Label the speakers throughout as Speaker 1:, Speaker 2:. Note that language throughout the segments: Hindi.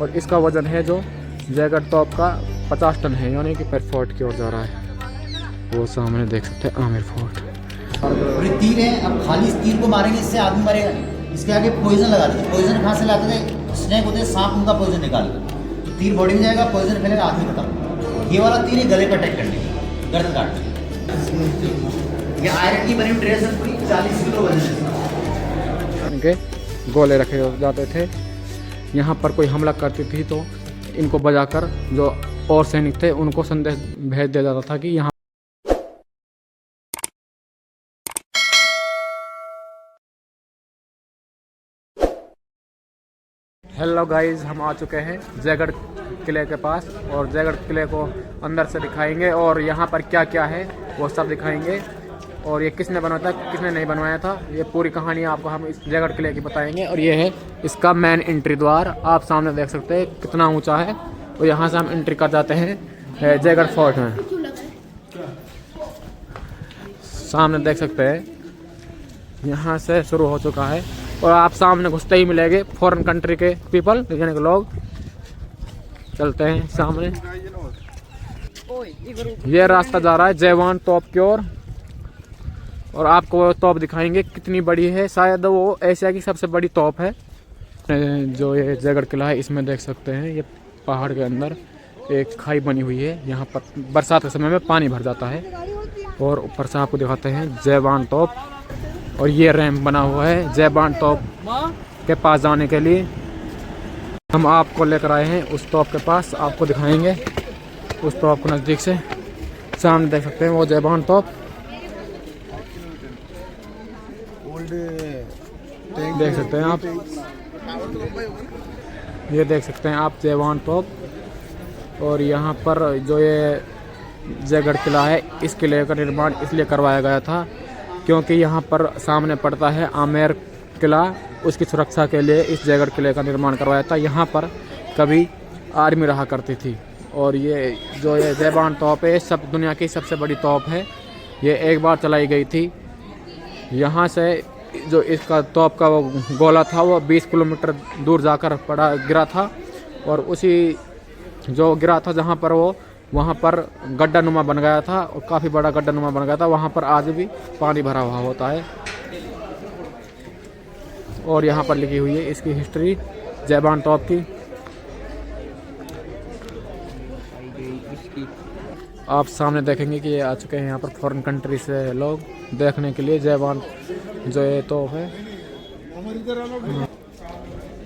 Speaker 1: और इसका वजन है जो जैगड टॉप का 50 टन है, यानी कि पर फोर्ट की ओर जा रहा है। वो सामने देख सकते हैं आमिर फोर्ट।
Speaker 2: और ये तीर है, अब खाली इस तीर को मारेंगे इससे आदमी मरेगा। इसके आगे पॉइजन लगा देते। पॉइजन कहाँ से लाते थे? स्नेक होते हैं, सांप, उनका पॉइजन निकालते तो तीर बॉडी में जाएगा, पॉइजन फैलेगा, आदमी खत्म। ये वाला तीर है गले पर अटैक करने के, गर्दन काटने के। ये आयरन की बनी हुई ड्रेस है, पूरी 40 किलो वजन है।
Speaker 1: इनके गोले रखे जाते थे। यहाँ पर कोई हमला करती थी तो इनको बजाकर जो और सैनिक थे उनको संदेश भेज दिया जाता था कि यहाँ। हेलो गाइस, हम आ चुके हैं जयगढ़ किले के पास और जयगढ़ किले को अंदर से दिखाएंगे और यहाँ पर क्या क्या है वो सब दिखाएंगे और ये किसने बनवाया था, किसने नहीं बनवाया था, ये पूरी कहानी आपको हम इस जयगढ़ किले की बताएंगे। और ये है इसका मेन एंट्री द्वार, आप सामने देख सकते हैं कितना ऊंचा है। और यहाँ से हम एंट्री कर जाते हैं जयगढ़ फोर्ट में। सामने देख सकते हैं यहाँ से शुरू हो चुका है और आप सामने घुसते ही मिलेंगे फॉरेन कंट्री के पीपल, यानी कि लोग। चलते हैं सामने, ये रास्ता जा रहा है जयवान तोप की ओर और आपको वो तोप दिखाएंगे कितनी बड़ी है। शायद वो एशिया की सबसे बड़ी तोप है। जो ये जयगढ़ किला है इसमें देख सकते हैं ये पहाड़ के अंदर एक खाई बनी हुई है। यहाँ पर बरसात के समय में पानी भर जाता है। और ऊपर से आपको दिखाते हैं जयवान तोप और ये रैंप बना हुआ है जयवान तोप के पास जाने के लिए। हम आपको लेकर आए हैं उस तोप के पास, आपको दिखाएंगे उस तोप को नज़दीक से। सामने देख सकते हैं वो जयवान तोप, देख सकते हैं आप, ये देख सकते हैं आप जयवान तोप। और यहाँ पर जो ये जयगढ़ किला है, इस किले का निर्माण इसलिए करवाया गया था क्योंकि यहाँ पर सामने पड़ता है आमेर किला, उसकी सुरक्षा के लिए इस जयगढ़ किले का निर्माण करवाया था। यहाँ पर कभी आर्मी रहा करती थी। और ये जो ये जयवान तोप है सब दुनिया की सबसे बड़ी तोप है। ये एक बार चलाई गई थी। यहाँ से जो इसका तोप का वो गोला था वो 20 किलोमीटर दूर जाकर गिरा था। और उसी जो गिरा था जहाँ पर वो वहाँ पर गड्ढा नुमा बन गया था और काफ़ी बड़ा गड्ढा नुमा बन गया था। वहाँ पर आज भी पानी भरा हुआ होता है। और यहाँ पर लिखी हुई है इसकी हिस्ट्री जयवान तोप की। आप सामने देखेंगे कि ये आ चुके हैं यहाँ पर फॉरेन कंट्री से लोग देखने के लिए जयवान जो ये तोप है,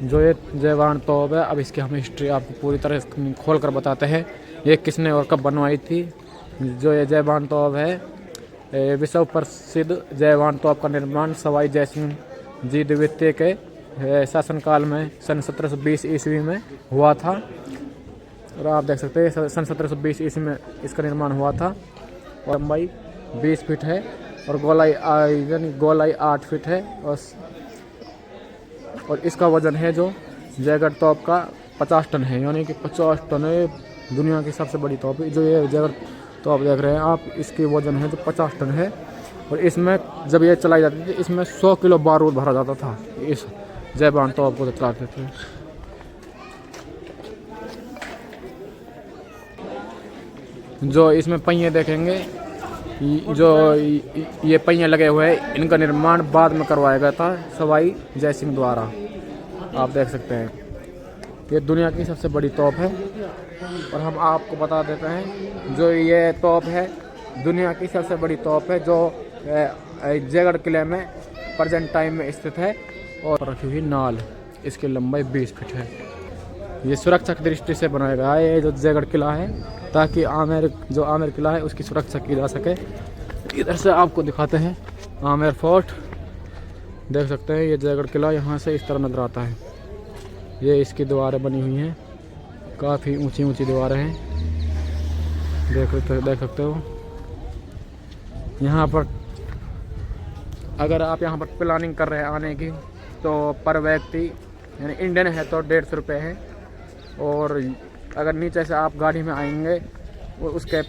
Speaker 1: जो ये जयवान तोप है। अब इसकी हम हिस्ट्री आपको पूरी तरह खोल कर बताते हैं ये किसने और कब बनवाई थी। जो ये जयवान तोप है विश्व प्रसिद्ध जयवान तोप का निर्माण सवाई जयसिंह जी द्वितीय के शासनकाल में सन 1720 ईस्वी में हुआ था। और आप देख सकते हैं सन 1720 ईस्वी में इसका निर्माण हुआ था। और लंबाई 20 फीट है और गोलाई 8 फीट है। और इसका वजन है जो जयगढ़ तोप का 50 टन है, यानी कि 50 टन है। दुनिया की सबसे बड़ी तोप है जो ये जयगढ़ तोप देख रहे हैं आप, इसकी वजन है जो 50 टन है। और इसमें जब ये चलाई जाती थी इसमें 100 किलो बारूद भरा जाता था। इस जयवान तोप को चलाते थे। जो इसमें पहिए देखेंगे, जो ये पहिए लगे हुए हैं, इनका निर्माण बाद में करवाया गया था सवाई जयसिंह द्वारा। आप देख सकते हैं ये दुनिया की सबसे बड़ी तोप है। और हम आपको बता देते हैं जो ये तोप है दुनिया की सबसे बड़ी तोप है जो जयगढ़ किले में प्रेजेंट टाइम में स्थित है। और रखी हुई नाल, इसकी लंबाई 20 फीट है। ये सुरक्षा की दृष्टि से बनाया गया है ये जो जयगढ़ किला है, ताकि आमेर किला है उसकी सुरक्षा की जा सके। इधर से आपको दिखाते हैं आमेर फोर्ट, देख सकते हैं ये जयगढ़ किला यहाँ से इस तरह नजर आता है। ये इसकी दीवारें बनी हुई हैं, काफ़ी ऊंची ऊंची दीवारें हैं, देख सकते हो। यहाँ पर अगर आप यहाँ पर प्लानिंग कर रहे हैं आने की तो पर व्यक्ति यानी इंडियन है तो 150 रुपये है। और अगर नीचे से आप गाड़ी में आएंगे वो उसके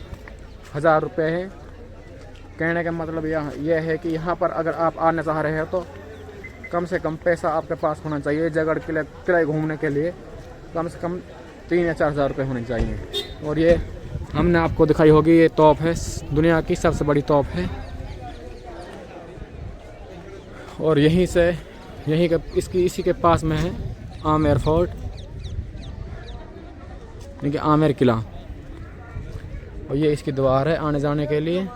Speaker 1: 1000 रुपये हैं। कहने का मतलब यह है कि यहाँ पर अगर आप आना चाह रहे हैं तो कम से कम पैसा आपके पास होना चाहिए जयगढ़ किले घूमने के लिए। कम से कम 3 या 4 हज़ार रुपये होने चाहिए। और ये हमने आपको दिखाई होगी, ये तोप है, दुनिया की सबसे बड़ी तोप है। और यहीं से यहीं के इसी के पास में है आमेर फोर्ट, यानी कि आमेर किला। और ये इसकी द्वार है आने जाने के लिए।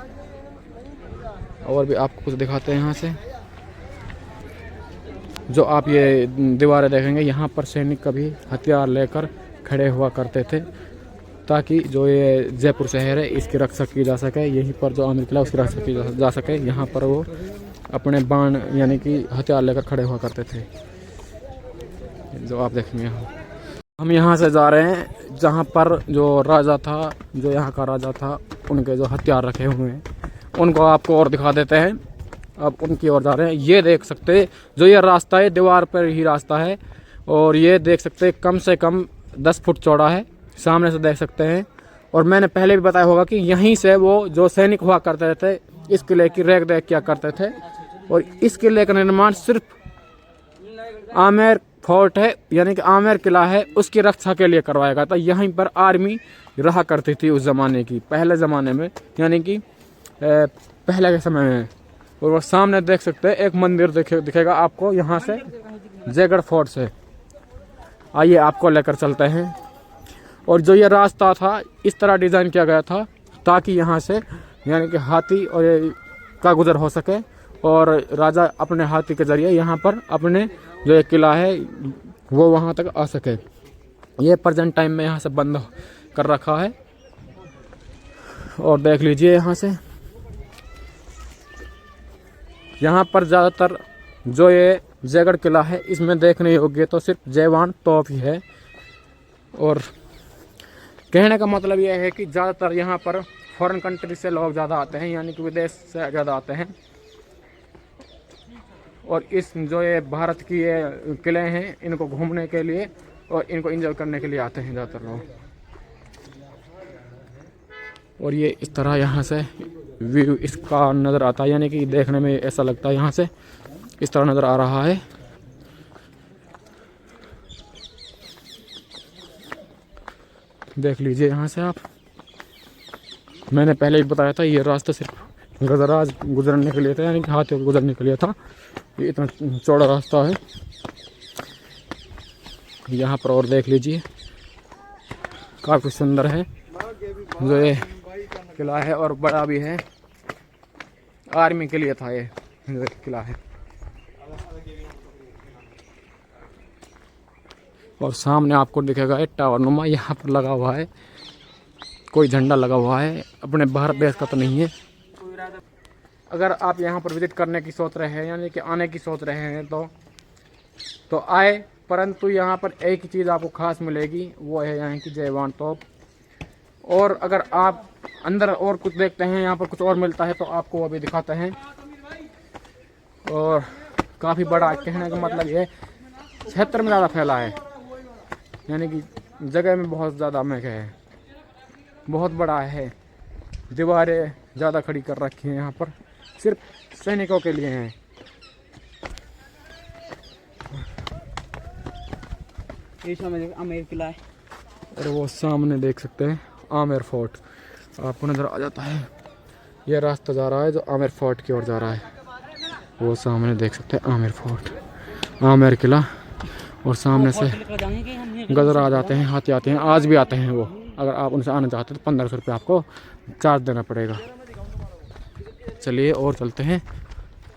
Speaker 1: और भी आपको कुछ दिखाते हैं यहाँ से। जो आप ये दीवारें देखेंगे, यहाँ पर सैनिक कभी हथियार लेकर खड़े हुआ करते थे, ताकि जो ये जयपुर शहर है इसकी रक्षा की जा सके। यहीं पर जो आमेर किला उसकी रक्षा की जा सके, यहाँ पर वो अपने बाण यानी कि हथियार लेकर खड़े हुआ करते थे, जो आप देखेंगे। हम यहाँ से जा रहे हैं जहाँ पर जो राजा था, जो यहाँ का राजा था, उनके जो हथियार रखे हुए हैं उनको आपको और दिखा देते हैं। अब उनकी ओर जा रहे हैं। ये देख सकते हैं जो ये रास्ता है, दीवार पर ही रास्ता है। और ये देख सकते हैं कम से कम 10 फुट चौड़ा है, सामने से देख सकते हैं। और मैंने पहले भी बताया होगा कि यहीं से वो जो सैनिक हुआ करते थे इस किले की रेख देख किया करते थे। और इस किले का निर्माण सिर्फ आमेर फोर्ट है, यानी कि आमेर किला है, उसकी रक्षा के लिए करवाया गया था। यहीं पर आर्मी रहा करती थी उस ज़माने की, पहले ज़माने में, यानी कि पहले के समय में। और वो सामने देख सकते हैं एक मंदिर दिखेगा आपको यहाँ से, जयगढ़ फोर्ट से। आइए आपको लेकर चलते हैं। और जो ये रास्ता था इस तरह डिज़ाइन किया गया था ताकि यहाँ से यानी कि हाथी और का गुजर हो सके, और राजा अपने हाथी के ज़रिए यहाँ पर अपने जो एक किला है वो वहाँ तक आ सके। ये प्रेजेंट टाइम में यहाँ से बंद कर रखा है। और देख लीजिए यहाँ से, यहाँ पर ज़्यादातर जो ये जयगढ़ किला है इसमें देखने योग्य तो सिर्फ जयवान तोप ही है। और कहने का मतलब यह है कि ज़्यादातर यहाँ पर फॉरेन कंट्री से लोग ज़्यादा आते हैं, यानी कि विदेश से ज़्यादा आते हैं। और इस जो ये भारत की ये किले हैं इनको घूमने के लिए और इनको एंजॉय करने के लिए आते हैं ज़्यादातर लोग। और ये इस तरह यहाँ से व्यू इसका नज़र आता है, यानी कि देखने में ऐसा लगता है यहाँ से इस तरह नज़र आ रहा है। देख लीजिए यहाँ से आप। मैंने पहले ही बताया था ये रास्ता सिर्फ गजराज गुजरने के लिए था, यानी कि हाथियों को गुजरने के लिए था। ये इतना चौड़ा रास्ता है यहाँ पर। और देख लीजिए काफ़ी सुंदर है जो ये किला है, और बड़ा भी है। आर्मी के लिए था ये जो किला है। और सामने आपको दिखेगा एक टावर नुमा यहाँ पर लगा हुआ है, कोई झंडा लगा हुआ है, अपने भारत देश का तो नहीं है। अगर आप यहाँ पर विजिट करने की सोच रहे हैं, यानी कि आने की सोच रहे हैं, तो आए, परंतु यहाँ पर एक ही चीज़ आपको खास मिलेगी, वो है यहाँ की जयवान तोप। और अगर आप अंदर और कुछ देखते हैं, यहाँ पर कुछ और मिलता है, तो आपको वो भी दिखाते हैं। और काफ़ी बड़ा, कहने का मतलब ये क्षेत्र में ज़्यादा फैला है, यानी कि जगह में बहुत ज़्यादा महंगा है, बहुत बड़ा है। दीवारें ज़्यादा खड़ी कर रखी हैं यहाँ पर, सिर्फ सैनिकों के लिए हैं।
Speaker 3: आमेर किला है।
Speaker 1: और वो सामने देख सकते हैं आमेर फोर्ट आपको नज़र आ जाता है। ये रास्ता जा रहा है जो आमेर फोर्ट की ओर जा रहा है। वो सामने देख सकते हैं आमेर फोर्ट, आमेर किला। और सामने से गजर आ जाते हैं, हाथी आते हैं, आज भी आते हैं वो। अगर आप उनसे आना चाहते हैं तो 1500 रुपये आपको चार्ज देना पड़ेगा। चलिए और चलते हैं।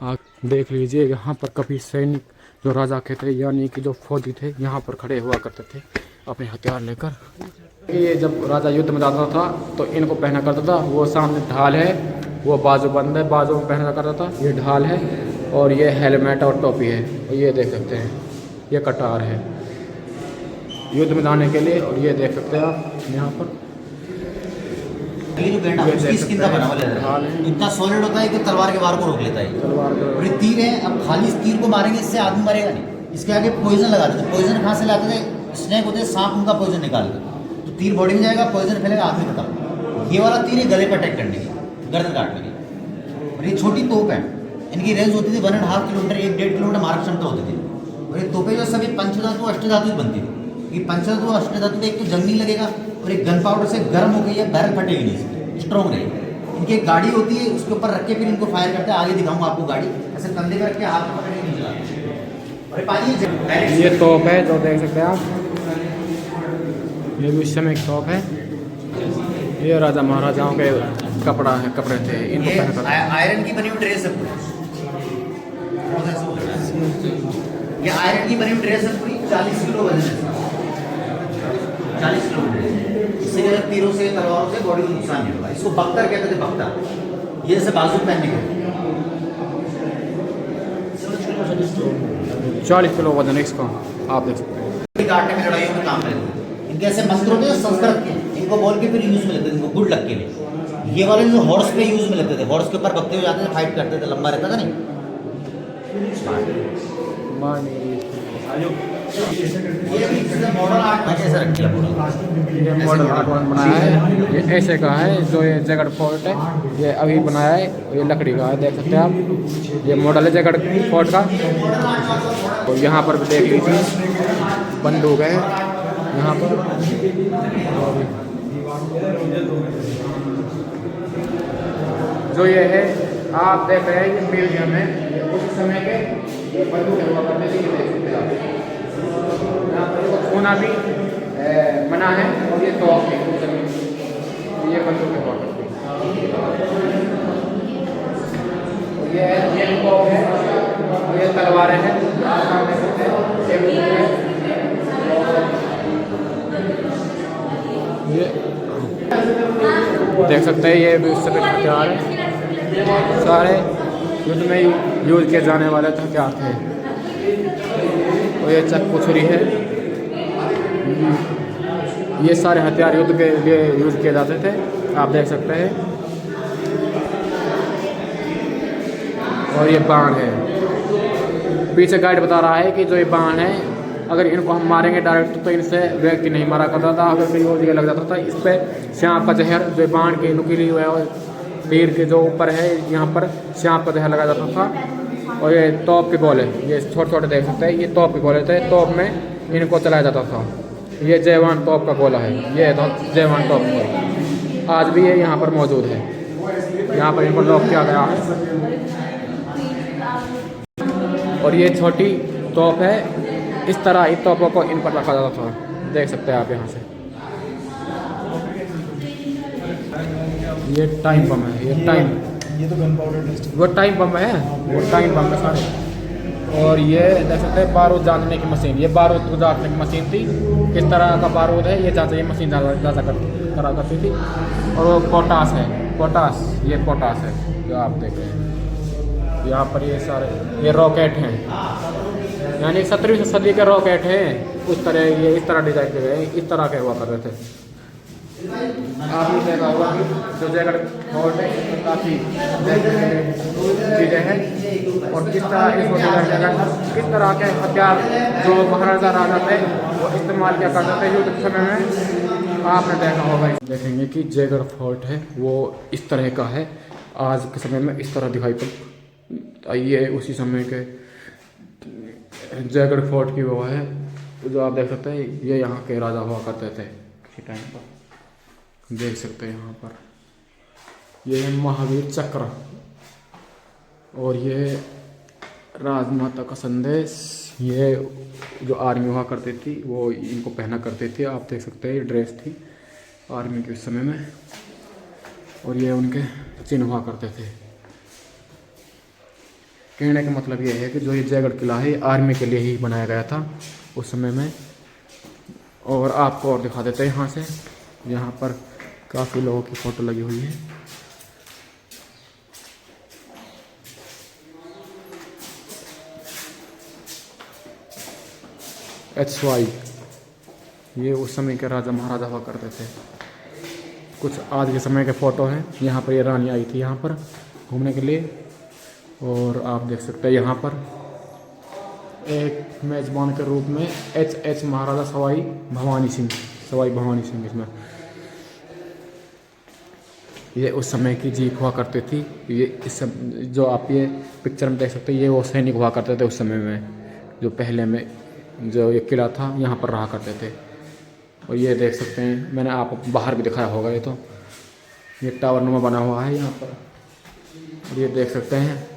Speaker 1: आप देख लीजिए यहाँ पर कभी सैनिक जो राजा के थे, यानी कि जो फौजी थे, यहाँ पर खड़े हुआ करते थे अपने हथियार लेकर। ये जब राजा युद्ध में जाता था तो इनको पहना करता था। वो सामने ढाल है, वो बाजूबंद है, बाजू में पहना करता था। ये ढाल है और ये हेलमेट और टोपी है। और ये देख सकते हैं ये कटार है युद्ध में जाने के लिए। और ये देख सकते हैं आप यहाँ पर
Speaker 2: ये जो बैंड उसकी स्किन का बना हुआ है, इतना सॉलिड होता है कि तलवार के वार को रोक लेता है। और ये तीर है, अब खाली इस तीर को मारेंगे इससे आदमी मरेगा नहीं। इसके आगे पॉइजन लगाते थे। पॉइजन कहाँ से लाते थे? स्नेक होते हैं, सांप उनका पॉइजन निकालते, तो तीर बॉडी में जाएगा, पॉइजन फैलेगा, आदमी खत्म। ये वाला तीर है गले पर अटैक करने की, गर्दन काटने की। और ये छोटी तोप है, इनकी रेंज होती थी 1.5 किलोमीटर, 1-1.5 किलोमीटर मारक क्षमता होती थी। और ये तोपें जो सभी पंचधातु अष्टधातु बनती थी। ये पंचतत्व अष्टधातु एक तो जंग नहीं लगेगा और एक गन पाउडर से गर्म हो गई है, बैरल फटेगी नहीं, स्ट्रॉन्ग रहेगी। इनकी एक गाड़ी होती है, उसके ऊपर रख के फिर इनको फायर करते हैं। आगे दिखाऊंगा आपको गाड़ी, ऐसे कंधे पर रख के हाथ में पकड़ के नहीं चलाते। और पानी
Speaker 1: ये तोप है जो देख सकते हैं आप, ये भी उस समय एक तोप है। ये राजा महाराजाओं के कपड़े थे, इनको
Speaker 2: ये
Speaker 1: पहनकर
Speaker 2: आयरन की बनी हुई ड्रेस है पूरी। ये आयरन की बनी हुई ड्रेस है पूरी, 40 किलो वजन है, 40 किलो वजन। इससे क्या है, तीरों से तलवारों से बॉडी को नुकसान नहीं होगा। इसको बख्तर कहते थे, बख्तर। ये जैसे बाजू पहनने के
Speaker 1: 40 किलो वजन है इसका, आप देख सकते हैं।
Speaker 2: काटने में, लड़ाइयों में काम करते हैं। इनके ऐसे मंत्र होते हैं संस्कृत के, इनको बोल के फिर यूज में लेते थे, इनको गुड लग के लिए। ये वाले जो हॉर्स पे यूज में लेते थे, हॉर्स के ऊपर भगते हुए जाते थे, फाइट करते थे, लंबा रहता था नहीं। ये भी इसमें मॉडल आर्ट में ऐसा रख दिया मॉडल।
Speaker 1: ये मॉडल आर्ट बनाया है, ये ऐसे का है। जो ये जगड़ फोर्ट है ये अभी बनाया है, ये लकड़ी का है, देख सकते हैं आप। ये मॉडल है जगड़ फोर्ट का। और यहाँ पर भी देख लीजिए बंदूक है यहाँ पर। जो ये है आप देख रहे हैं, ये म्यूजियम है। उस समय के ये बंदूक हुआ करते थे, ये देख सकते हैं आप। यहाँ पर इसको छूना भी मना है। और ये तोप है, ये बंदूक हुआ करती है। ये तोप है, ये तलवारें हैं, ये देख सकते हैं। ये भी सभी हथियार हैं, सारे युद्ध में यूज किए जाने वाले हथियार थे। और ये चाकू छुरी है, ये सारे हथियार युद्ध के लिए यूज किए जाते थे, आप देख सकते हैं। और ये बाण है, पीछे गाइड बता रहा है कि जो ये बाण है, अगर इनको हम मारेंगे डायरेक्ट तो इनसे व्यक्ति नहीं मारा करता था। अगर कोई और जगह लग जाता था, इस पर सांप का जहर, जो बाण की नुकीली हुआ है और तीर के जो ऊपर है, यहाँ पर सांप का जहर लगा जाता था। और ये तोप के गोले, ये छोटे छोटे देख सकते हैं, ये तोप के गोले थे। तोप में इनको चलाया जाता था। ये जयवान तोप का गोला है, ये तो जयवान तोप का आज भी ये यहाँ पर मौजूद है। यहाँ पर इनको लॉक किया गया है। और ये छोटी तोप है, इस तरह इस तोपों को इन पर रखा जाता था, देख सकते हैं आप यहाँ से। ये टाइम बम है, ये तो गन पाउडर टेस्ट, वो टाइम बम है, वो टाइम बम है सारे। और ये देख सकते हैं बारूद जांचने की मशीन, ये बारूद जांचने की मशीन थी, किस तरह का बारूद है ये जांच, ये मशीन जांचा करा करती थी। और वो पोटास है, पोटास, ये पोटास है जो आप देख रहे हैं। यहाँ पर ये सारे ये रॉकेट हैं, यानी 17वीं सदी के रॉकेट हैं। उस तरह ये इस तरह डिजाइन किए गए, इस तरह के हुआ कर रहे थे। आपने देखा होगा कि जो जयगढ़ फोर्ट है इसमें काफ़ी चीज़ें हैं। और किस तरह इसको डिजाइन किया गया, किस तरह के हथियार जो महाराजा राजा थे वो इस्तेमाल किया करते थे युद्ध के समय में, आपने देखा होगा। देखेंगे कि जयगढ़ फोर्ट है वो इस तरह का है, आज के समय में इस तरह दिखाई पड़। ये उसी समय के जयगढ़ फोर्ट की वो है जो आप देख सकते हैं। ये यहाँ के राजा हुआ करते थे किसी टाइम पर, देख सकते हैं यहाँ पर। ये है महावीर चक्र, और ये राजमाता का संदेश। ये जो आर्मी हुआ करती थी वो इनको पहना करते थे, आप देख सकते हैं। ये ड्रेस थी आर्मी के उस समय में, और ये उनके चिन्ह हुआ करते थे। कहने का मतलब ये है कि जो ये जयगढ़ किला है आर्मी के लिए ही बनाया गया था उस समय में। और आपको और दिखा देते हैं यहाँ से, यहाँ पर काफ़ी लोगों की फ़ोटो लगी हुई है। HY, ये उस समय के राजा महाराजा हुआ करते थे। कुछ आज के समय के फ़ोटो हैं। यहाँ पर ये रानी आई थी यहाँ पर घूमने के लिए, और आप देख सकते हैं यहाँ पर एक मेज़बान के रूप में HH महाराजा सवाई भवानी सिंह इसमें। ये उस समय की जीप हुआ करती थी। ये इस जो आप ये पिक्चर में देख सकते हैं, ये वो सैनिक हुआ करते थे उस समय में, जो पहले में जो ये किला था यहाँ पर रहा करते थे। और ये देख सकते हैं, मैंने आप बाहर भी दिखाया होगा, ये टावर नुमा बना हुआ है यहाँ पर। और ये देख सकते हैं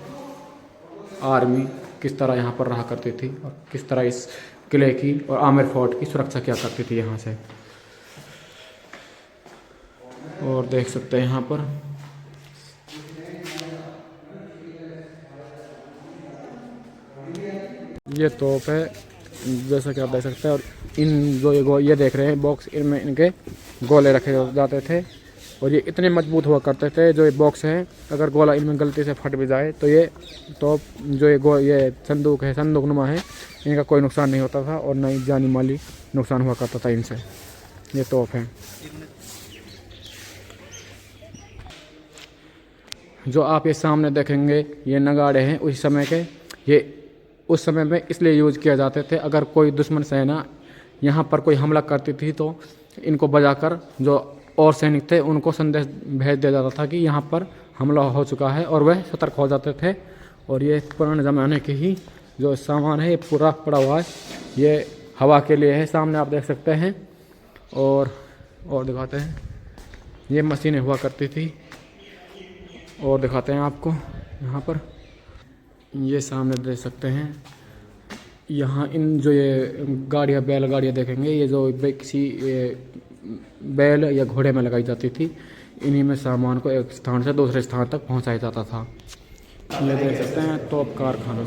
Speaker 1: आर्मी किस तरह यहाँ पर रहा करती थी और किस तरह इस किले की और आमेर फोर्ट की सुरक्षा किया करती थी यहाँ से। और देख सकते हैं यहाँ पर ये तोप है, जैसा कि आप देख सकते हैं। और इन जो ये देख रहे हैं बॉक्स, इनमें इनके गोले रखे जाते थे और ये इतने मजबूत हुआ करते थे। जो ये बॉक्स हैं, अगर गोला इनमें गलती से फट भी जाए तो ये तोप जो ये संदूक है, संदूक नुमा है, इनका कोई नुकसान नहीं होता था और न ही जानी माली नुकसान हुआ करता था इनसे। ये तोप है जो आप ये सामने देखेंगे, ये नगाड़े हैं उस समय के। ये उस समय में इसलिए यूज किया जाते थे, अगर कोई दुश्मन सेना यहाँ पर कोई हमला करती थी तो इनको बजाकर जो और सैनिक थे उनको संदेश भेज दिया जाता था कि यहाँ पर हमला हो चुका है और वह सतर्क हो जाते थे। और ये पुराने ज़माने के ही जो सामान है ये पूरा पड़ा हुआ है, ये हवा के लिए है, सामने आप देख सकते हैं। और दिखाते हैं, ये मशीनें हुआ करती थी और दिखाते हैं आपको यहाँ पर। ये सामने देख सकते हैं, यहाँ इन जो ये गाड़ियाँ, बैलगाड़ियाँ देखेंगे, ये जो किसी बैल या घोड़े में लगाई जाती थी, इन्हीं में सामान को एक स्थान से दूसरे स्थान तक पहुँचाया जाता था। ये देख सकते हैं तोप कारखाना।